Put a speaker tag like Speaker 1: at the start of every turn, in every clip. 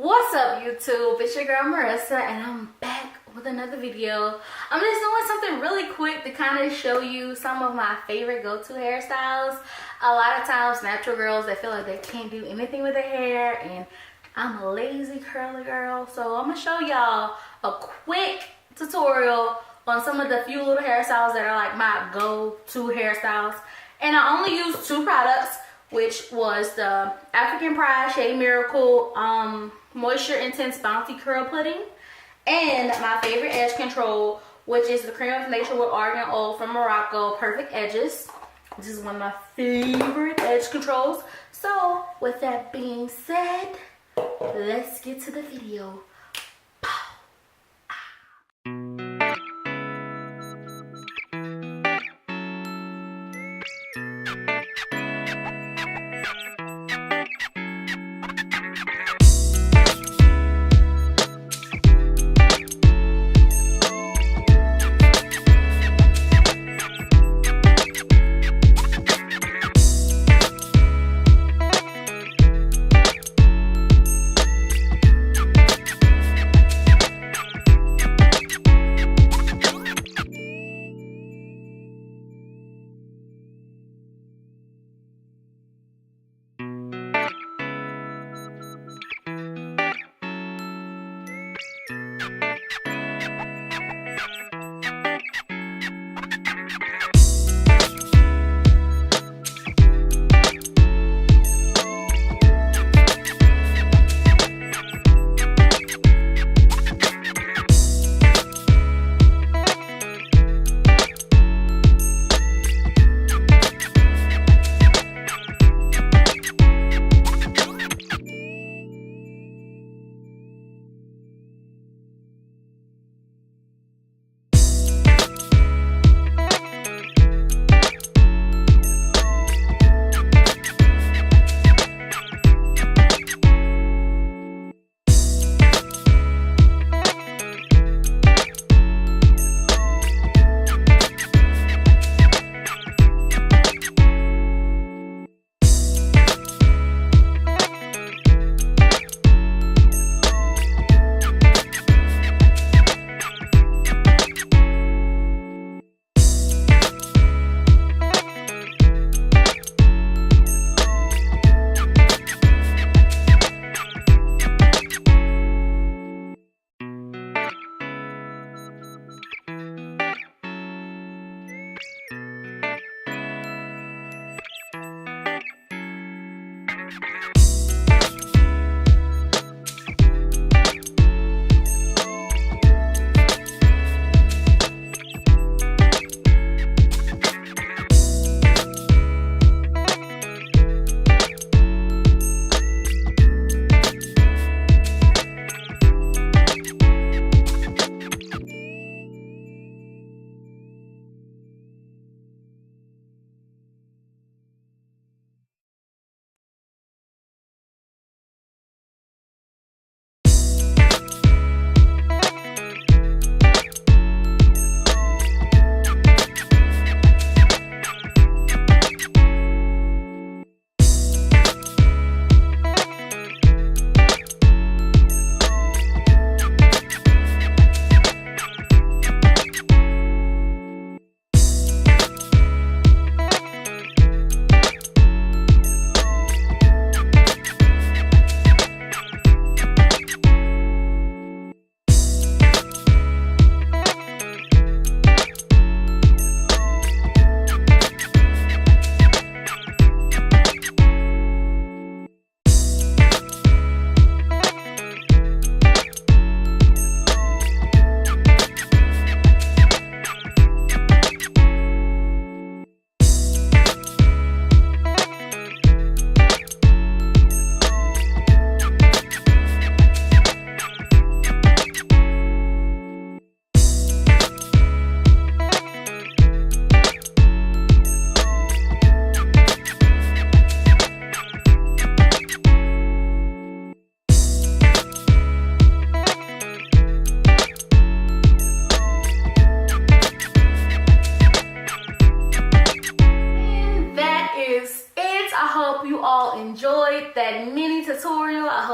Speaker 1: What's up, YouTube? It's your girl Marissa and I'm back with another video. I'm just doing something really quick to kind of show you some of my favorite go-to hairstyles. A lot of times natural girls, they feel like they can't do anything with their hair, and I'm a lazy curly girl, so I'm gonna show y'all a quick tutorial on some of the few little hairstyles that are like my go-to hairstyles. And I only use two products, which was the African Pride Shea Miracle Moisture Intense Bouncy Curl Pudding, and my favorite edge control, which is the Creme of Nature with Argan oil from Morocco, Perfect Edges. This is one of my favorite edge controls. So with that being said, let's get to the video.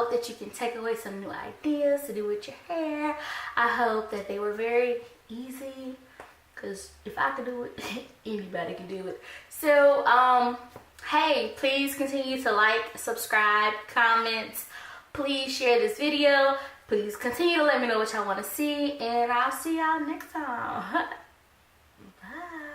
Speaker 1: hope that you can take away some new ideas to do with your hair. I hope that they were very easy, because if I could do it, anybody can do it. So hey, please continue to like, subscribe, comment. Please share this video. Please continue to let me know what y'all want to see, and I'll see y'all next time. Bye.